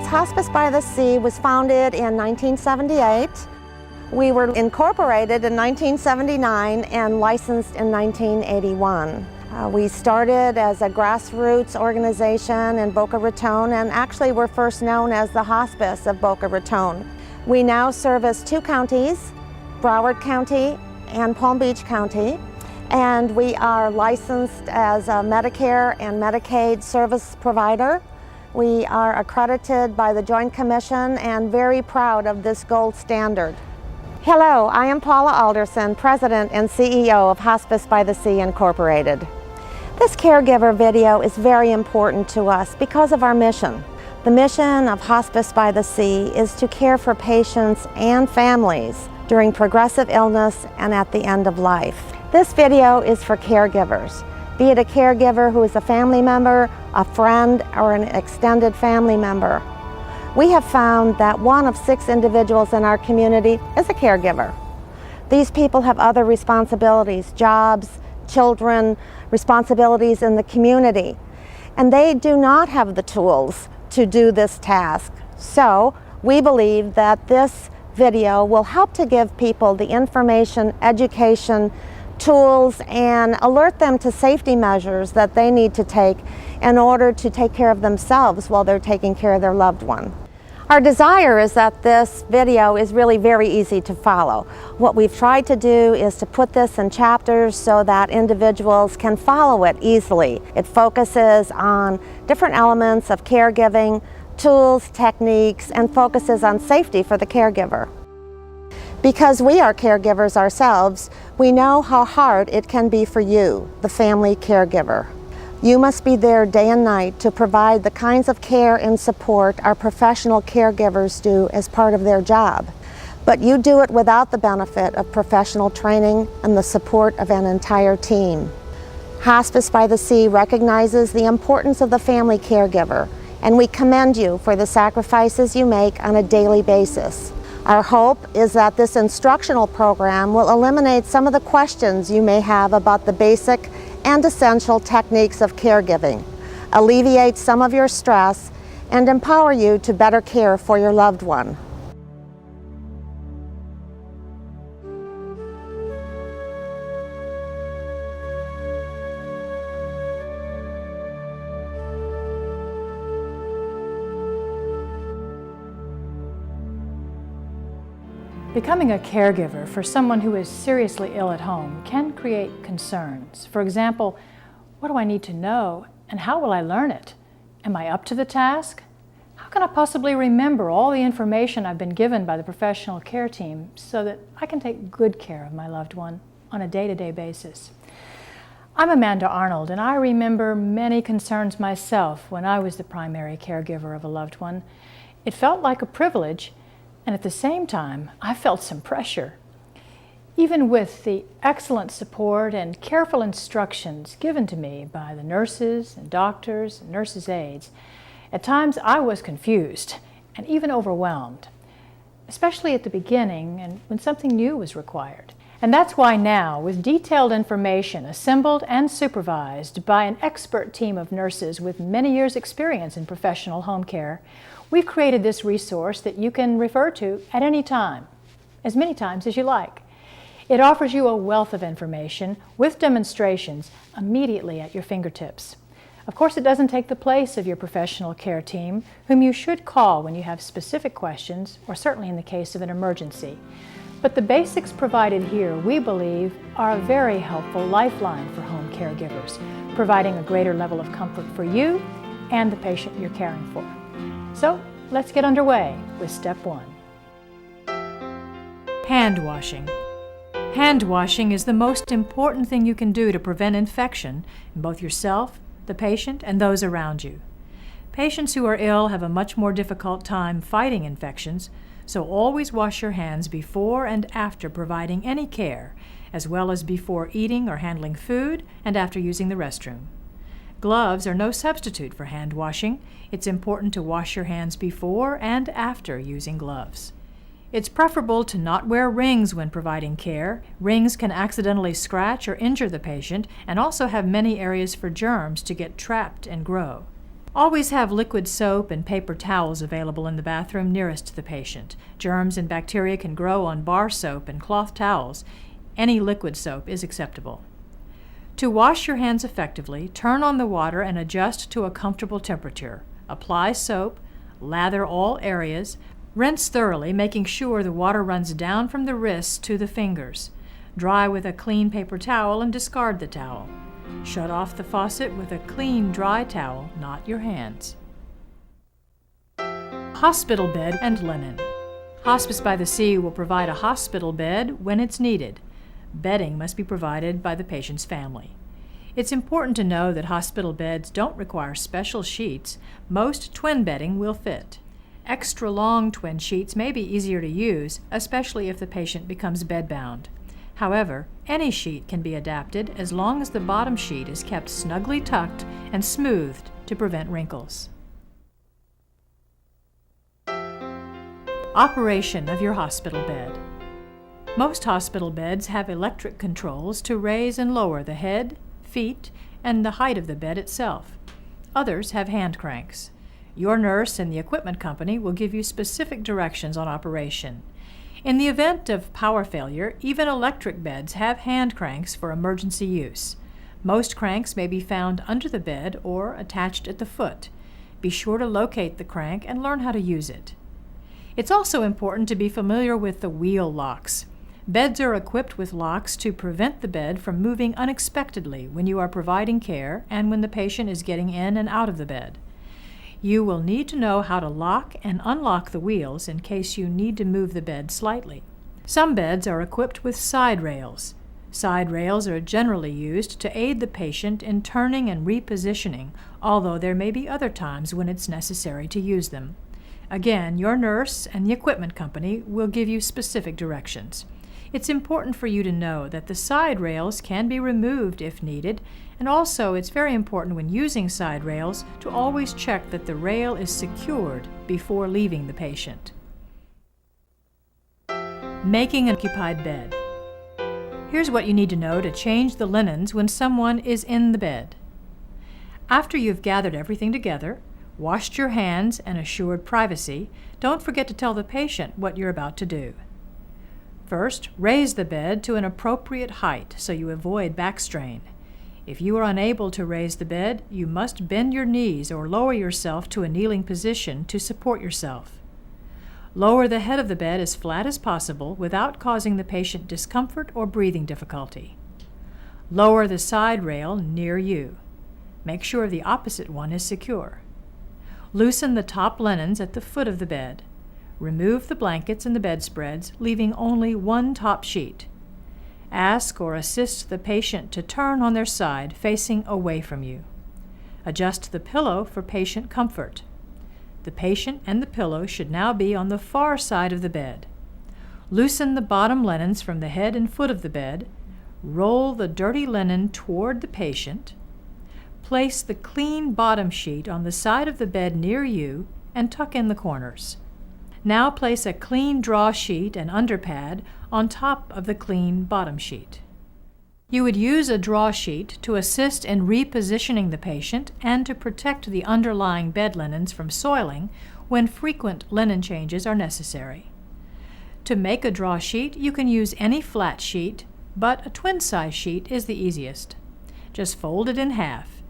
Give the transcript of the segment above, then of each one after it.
Hospice by the Sea was founded in 1978. We were incorporated in 1979 and licensed in 1981. We started as a grassroots organization in Boca Raton, and actually were first known as the Hospice of Boca Raton. We now service 2 counties, Broward County and Palm Beach County, and we are licensed as a Medicare and Medicaid service provider. We are accredited by the Joint Commission and very proud of this gold standard. Hello, I am Paula Alderson, President and CEO of Hospice by the Sea Incorporated. This caregiver video is very important to us because of our mission. The mission of Hospice by the Sea is to care for patients and families during progressive illness and at the end of life. This video is for caregivers, be it a caregiver who is a family member, a friend, or an extended family member. We have found that 1 of 6 individuals in our community is a caregiver. These people have other responsibilities, jobs, children, responsibilities in the community, and they do not have the tools to do this task. So we believe that this video will help to give people the information, education, tools, and alert them to safety measures that they need to take in order to take care of themselves while they're taking care of their loved one. Our desire is that this video is really very easy to follow. What we've tried to do is to put this in chapters so that individuals can follow it easily. It focuses on different elements of caregiving, tools, techniques, and focuses on safety for the caregiver. Because we are caregivers ourselves, we know how hard it can be for you, the family caregiver. You must be there day and night to provide the kinds of care and support our professional caregivers do as part of their job. But you do it without the benefit of professional training and the support of an entire team. Hospice by the Sea recognizes the importance of the family caregiver, and we commend you for the sacrifices you make on a daily basis. Our hope is that this instructional program will eliminate some of the questions you may have about the basic and essential techniques of caregiving, alleviate some of your stress, and empower you to better care for your loved one. Becoming a caregiver for someone who is seriously ill at home can create concerns. For example, what do I need to know and how will I learn it? Am I up to the task? How can I possibly remember all the information I've been given by the professional care team so that I can take good care of my loved one on a day-to-day basis? I'm Amanda Arnold, and I remember many concerns myself when I was the primary caregiver of a loved one. It felt like a privilege, and at the same time, I felt some pressure. Even with the excellent support and careful instructions given to me by the nurses and doctors and nurses' aides, at times I was confused and even overwhelmed, especially at the beginning and when something new was required. And that's why now, with detailed information assembled and supervised by an expert team of nurses with many years' experience in professional home care, we've created this resource that you can refer to at any time, as many times as you like. It offers you a wealth of information with demonstrations immediately at your fingertips. Of course, it doesn't take the place of your professional care team, whom you should call when you have specific questions, or certainly in the case of an emergency. But the basics provided here, we believe, are a very helpful lifeline for home caregivers, providing a greater level of comfort for you and the patient you're caring for. So let's get underway with step 1. Hand washing. Hand washing is the most important thing you can do to prevent infection in both yourself, the patient, and those around you. Patients who are ill have a much more difficult time fighting infections, so always wash your hands before and after providing any care, as well as before eating or handling food and after using the restroom. Gloves are no substitute for hand washing. It's important to wash your hands before and after using gloves. It's preferable to not wear rings when providing care. Rings can accidentally scratch or injure the patient and also have many areas for germs to get trapped and grow. Always have liquid soap and paper towels available in the bathroom nearest to the patient. Germs and bacteria can grow on bar soap and cloth towels. Any liquid soap is acceptable. To wash your hands effectively, turn on the water and adjust to a comfortable temperature. Apply soap, lather all areas, rinse thoroughly, making sure the water runs down from the wrists to the fingers. Dry with a clean paper towel and discard the towel. Shut off the faucet with a clean, dry towel, not your hands. Hospital bed and linen. Hospice by the Sea will provide a hospital bed when it's needed. Bedding must be provided by the patient's family. It's important to know that hospital beds don't require special sheets. Most twin bedding will fit. Extra long twin sheets may be easier to use, especially if the patient becomes bedbound. However, any sheet can be adapted as long as the bottom sheet is kept snugly tucked and smoothed to prevent wrinkles. Operation of your hospital bed. Most hospital beds have electric controls to raise and lower the head, feet, and the height of the bed itself. Others have hand cranks. Your nurse and the equipment company will give you specific directions on operation. In the event of power failure, even electric beds have hand cranks for emergency use. Most cranks may be found under the bed or attached at the foot. Be sure to locate the crank and learn how to use it. It's also important to be familiar with the wheel locks. Beds are equipped with locks to prevent the bed from moving unexpectedly when you are providing care and when the patient is getting in and out of the bed. You will need to know how to lock and unlock the wheels in case you need to move the bed slightly. Some beds are equipped with side rails. Side rails are generally used to aid the patient in turning and repositioning, although there may be other times when it's necessary to use them. Again, your nurse and the equipment company will give you specific directions. It's important for you to know that the side rails can be removed if needed, and also it's very important when using side rails to always check that the rail is secured before leaving the patient. Making an occupied bed. Here's what you need to know to change the linens when someone is in the bed. After you've gathered everything together, washed your hands, and assured privacy, don't forget to tell the patient what you're about to do. First, raise the bed to an appropriate height so you avoid back strain. If you are unable to raise the bed, you must bend your knees or lower yourself to a kneeling position to support yourself. Lower the head of the bed as flat as possible without causing the patient discomfort or breathing difficulty. Lower the side rail near you. Make sure the opposite one is secure. Loosen the top linens at the foot of the bed. Remove the blankets and the bedspreads, leaving only one top sheet. Ask or assist the patient to turn on their side, facing away from you. Adjust the pillow for patient comfort. The patient and the pillow should now be on the far side of the bed. Loosen the bottom linens from the head and foot of the bed. Roll the dirty linen toward the patient. Place the clean bottom sheet on the side of the bed near you and tuck in the corners. Now place a clean draw sheet and underpad on top of the clean bottom sheet. You would use a draw sheet to assist in repositioning the patient and to protect the underlying bed linens from soiling when frequent linen changes are necessary. To make a draw sheet, you can use any flat sheet, but a twin-size sheet is the easiest. Just fold it in half.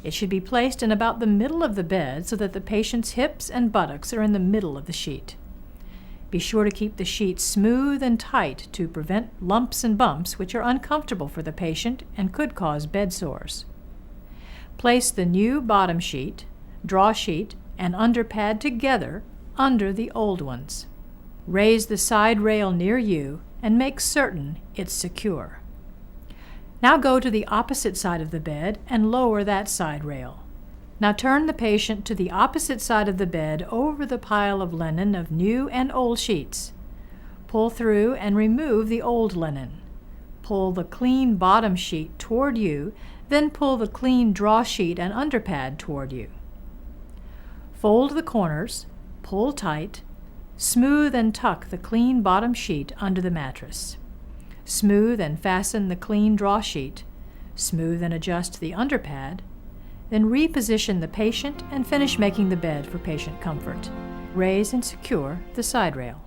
It should be placed in about the middle of the bed so that the patient's hips and buttocks are in the middle of the sheet. Be sure to keep the sheet smooth and tight to prevent lumps and bumps which are uncomfortable for the patient and could cause bed sores. Place the new bottom sheet, draw sheet, and underpad together under the old ones. Raise the side rail near you and make certain it's secure. Now go to the opposite side of the bed and lower that side rail. Now turn the patient to the opposite side of the bed over the pile of linen of new and old sheets. Pull through and remove the old linen. Pull the clean bottom sheet toward you, then pull the clean draw sheet and underpad toward you. Fold the corners, pull tight, smooth and tuck the clean bottom sheet under the mattress. Smooth and fasten the clean draw sheet. Smooth and adjust the underpad. Then reposition the patient and finish making the bed for patient comfort. Raise and secure the side rail.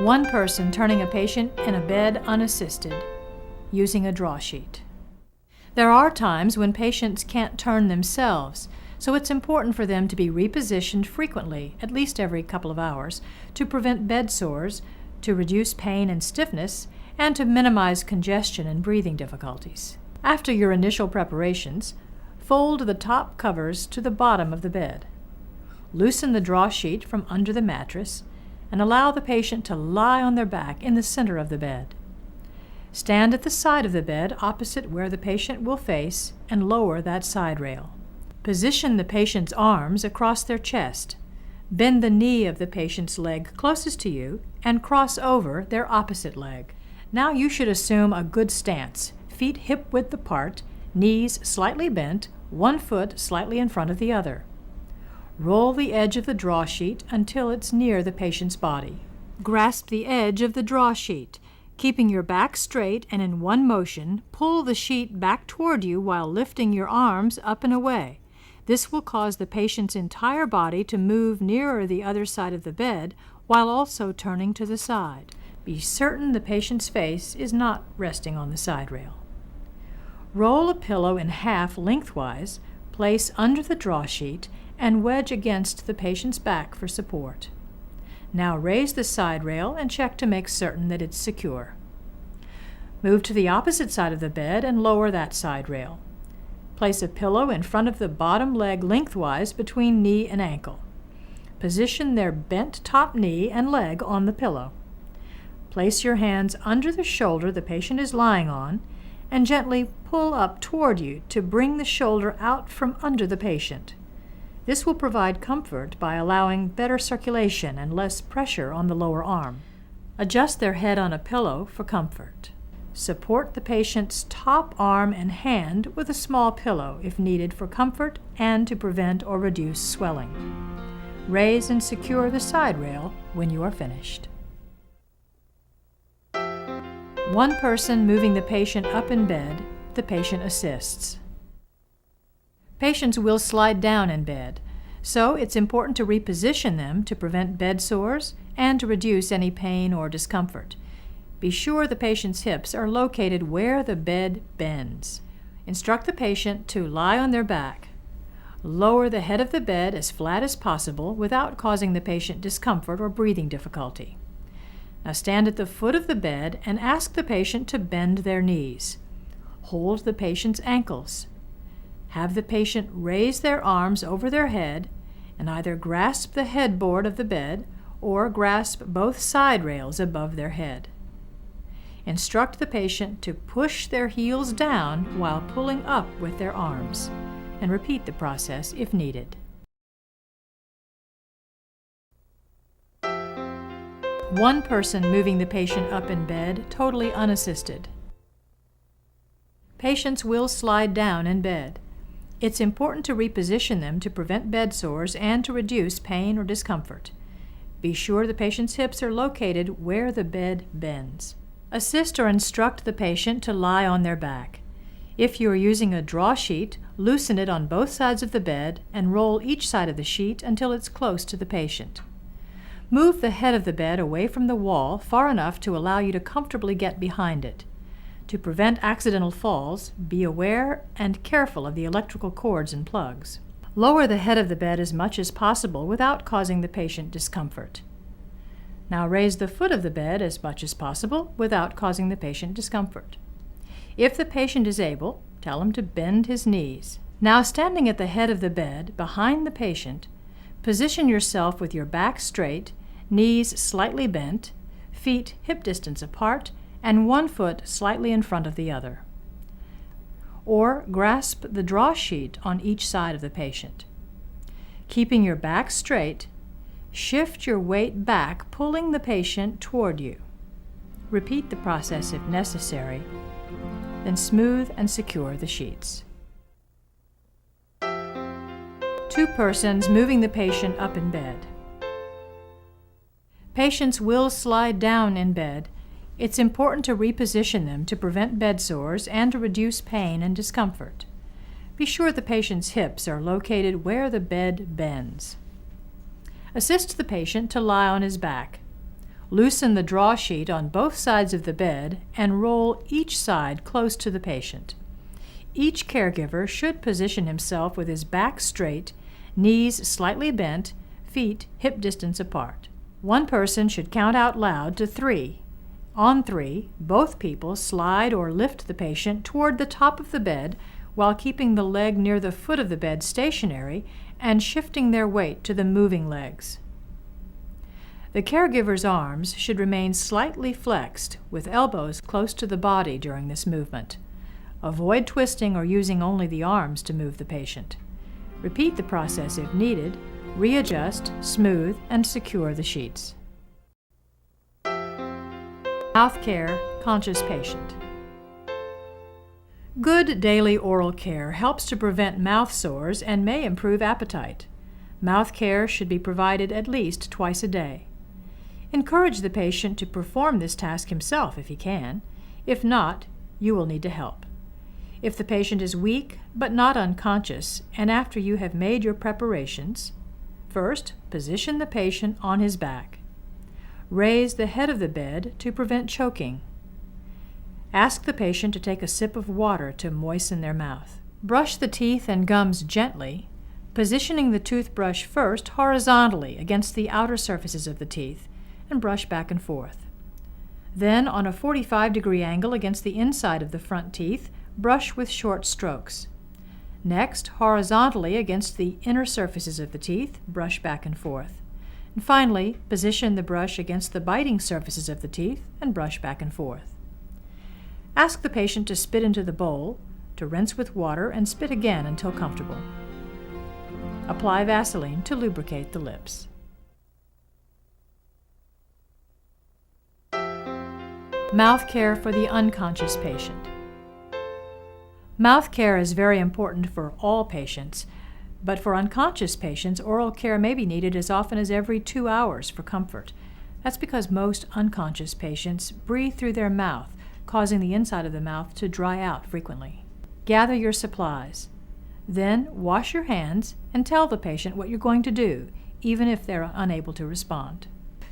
One person turning a patient in a bed unassisted, using a draw sheet. There are times when patients can't turn themselves, so it's important for them to be repositioned frequently, at least every couple of hours, to prevent bed sores, to reduce pain and stiffness, and to minimize congestion and breathing difficulties. After your initial preparations, fold the top covers to the bottom of the bed. Loosen the draw sheet from under the mattress and allow the patient to lie on their back in the center of the bed. Stand at the side of the bed opposite where the patient will face and lower that side rail. Position the patient's arms across their chest. Bend the knee of the patient's leg closest to you and cross over their opposite leg. Now you should assume a good stance, feet hip-width apart, knees slightly bent, one foot slightly in front of the other. Roll the edge of the draw sheet until it's near the patient's body. Grasp the edge of the draw sheet. Keeping your back straight and in one motion, pull the sheet back toward you while lifting your arms up and away. This will cause the patient's entire body to move nearer the other side of the bed while also turning to the side. Be certain the patient's face is not resting on the side rail. Roll a pillow in half lengthwise, place under the draw sheet, and wedge against the patient's back for support. Now raise the side rail and check to make certain that it's secure. Move to the opposite side of the bed and lower that side rail. Place a pillow in front of the bottom leg lengthwise between knee and ankle. Position their bent top knee and leg on the pillow. Place your hands under the shoulder the patient is lying on and gently pull up toward you to bring the shoulder out from under the patient. This will provide comfort by allowing better circulation and less pressure on the lower arm. Adjust their head on a pillow for comfort. Support the patient's top arm and hand with a small pillow if needed for comfort and to prevent or reduce swelling. Raise and secure the side rail when you are finished. One person moving the patient up in bed, the patient assists. Patients will slide down in bed, so it's important to reposition them to prevent bed sores and to reduce any pain or discomfort. Be sure the patient's hips are located where the bed bends. Instruct the patient to lie on their back. Lower the head of the bed as flat as possible without causing the patient discomfort or breathing difficulty. Now stand at the foot of the bed and ask the patient to bend their knees. Hold the patient's ankles. Have the patient raise their arms over their head and either grasp the headboard of the bed or grasp both side rails above their head. Instruct the patient to push their heels down while pulling up with their arms, and repeat the process if needed. One person moving the patient up in bed, totally unassisted. Patients will slide down in bed. It's important to reposition them to prevent bed sores and to reduce pain or discomfort. Be sure the patient's hips are located where the bed bends. Assist or instruct the patient to lie on their back. If you are using a draw sheet, loosen it on both sides of the bed and roll each side of the sheet until it's close to the patient. Move the head of the bed away from the wall far enough to allow you to comfortably get behind it. To prevent accidental falls, be aware and careful of the electrical cords and plugs. Lower the head of the bed as much as possible without causing the patient discomfort. Now raise the foot of the bed as much as possible without causing the patient discomfort. If the patient is able, tell him to bend his knees. Now standing at the head of the bed behind the patient, Position yourself with your back straight, knees slightly bent, feet hip distance apart, and one foot slightly in front of the other. Or grasp the draw sheet on each side of the patient. Keeping your back straight, shift your weight back, pulling the patient toward you. Repeat the process if necessary, then smooth and secure the sheets. 2 persons moving the patient up in bed. Patients will slide down in bed. It's important to reposition them to prevent bed sores and to reduce pain and discomfort. Be sure the patient's hips are located where the bed bends. Assist the patient to lie on his back. Loosen the draw sheet on both sides of the bed and roll each side close to the patient. Each caregiver should position himself with his back straight, knees slightly bent, feet hip distance apart. One person should count out loud to 3. On 3, both people slide or lift the patient toward the top of the bed while keeping the leg near the foot of the bed stationary and shifting their weight to the moving legs. The caregiver's arms should remain slightly flexed with elbows close to the body during this movement. Avoid twisting or using only the arms to move the patient. Repeat the process if needed. Readjust, smooth, and secure the sheets. Mouth care, conscious patient. Good daily oral care helps to prevent mouth sores and may improve appetite. Mouth care should be provided at least twice a day. Encourage the patient to perform this task himself if he can. If not, you will need to help. If the patient is weak but not unconscious, and after you have made your preparations, first, position the patient on his back. Raise the head of the bed to prevent choking. Ask the patient to take a sip of water to moisten their mouth. Brush the teeth and gums gently, positioning the toothbrush first horizontally against the outer surfaces of the teeth, and brush back and forth. Then, on a 45-degree angle against the inside of the front teeth, brush with short strokes. Next, horizontally against the inner surfaces of the teeth, brush back and forth. And finally, position the brush against the biting surfaces of the teeth and brush back and forth. Ask the patient to spit into the bowl, to rinse with water, and spit again until comfortable. Apply Vaseline to lubricate the lips. Mouth care for the unconscious patient. Mouth care is very important for all patients, but for unconscious patients, oral care may be needed as often as every 2 hours for comfort. That's because most unconscious patients breathe through their mouth, causing the inside of the mouth to dry out frequently. Gather your supplies. Then wash your hands and tell the patient what you're going to do, even if they're unable to respond.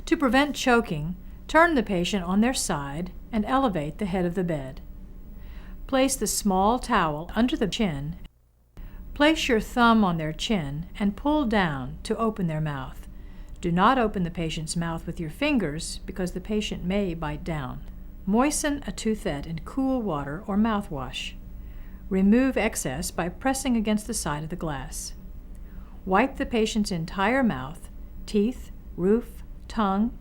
To prevent choking, turn the patient on their side and elevate the head of the bed. Place the small towel under the chin. Place your thumb on their chin and pull down to open their mouth. Do not open the patient's mouth with your fingers because the patient may bite down. Moisten a toothette in cool water or mouthwash. Remove excess by pressing against the side of the glass. Wipe the patient's entire mouth, teeth, roof, tongue,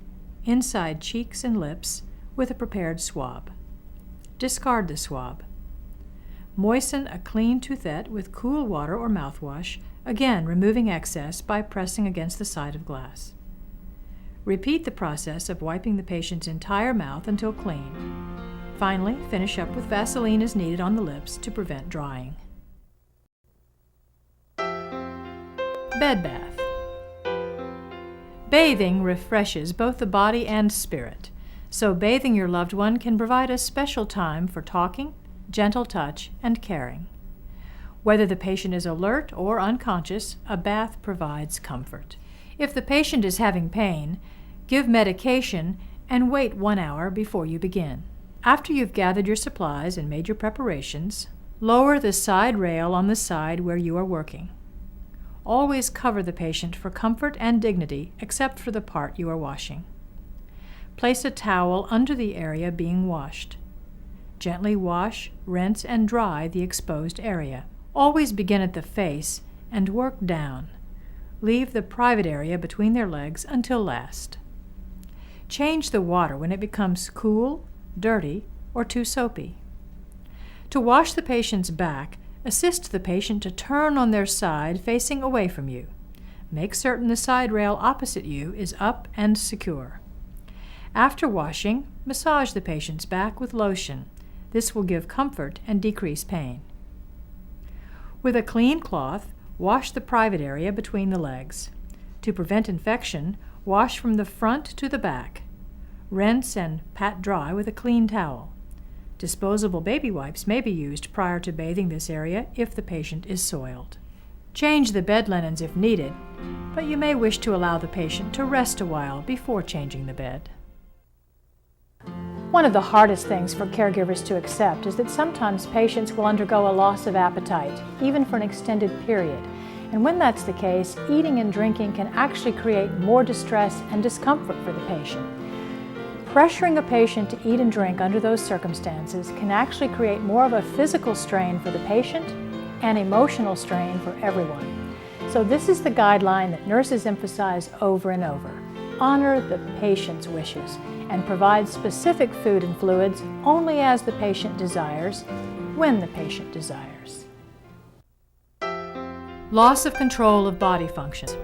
inside cheeks and lips with a prepared swab. Discard the swab. Moisten a clean toothette with cool water or mouthwash, again removing excess by pressing against the side of glass. Repeat the process of wiping the patient's entire mouth until clean. Finally, finish up with Vaseline as needed on the lips to prevent drying. Bed bath. Bathing refreshes both the body and spirit, so bathing your loved one can provide a special time for talking, gentle touch, and caring. Whether the patient is alert or unconscious, a bath provides comfort. If the patient is having pain, give medication and wait 1 hour before you begin. After you've gathered your supplies and made your preparations, lower the side rail on the side where you are working. Always cover the patient for comfort and dignity except for the part you are washing. Place a towel under the area being washed. Gently wash, rinse, and dry the exposed area. Always begin at the face and work down. Leave the private area between their legs until last. Change the water when it becomes cool, dirty, or too soapy. To wash the patient's back, assist the patient to turn on their side facing away from you. Make certain the side rail opposite you is up and secure. After washing, massage the patient's back with lotion. This will give comfort and decrease pain. With a clean cloth, wash the private area between the legs. To prevent infection, wash from the front to the back. Rinse and pat dry with a clean towel. Disposable baby wipes may be used prior to bathing this area if the patient is soiled. Change the bed linens if needed, but you may wish to allow the patient to rest a while before changing the bed. One of the hardest things for caregivers to accept is that sometimes patients will undergo a loss of appetite, even for an extended period. And when that's the case, eating and drinking can actually create more distress and discomfort for the patient. Pressuring a patient to eat and drink under those circumstances can actually create more of a physical strain for the patient and emotional strain for everyone. So this is the guideline that nurses emphasize over and over. Honor the patient's wishes and provide specific food and fluids only as the patient desires, when the patient desires. Loss of control of body functions.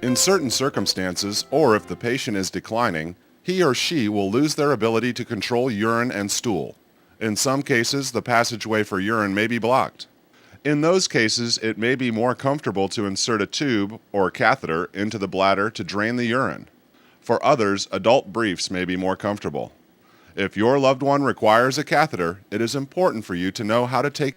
In certain circumstances, or if the patient is declining, he or she will lose their ability to control urine and stool. In some cases, the passageway for urine may be blocked. In those cases, it may be more comfortable to insert a tube or catheter into the bladder to drain the urine. For others, adult briefs may be more comfortable. If your loved one requires a catheter, it is important for you to know how to take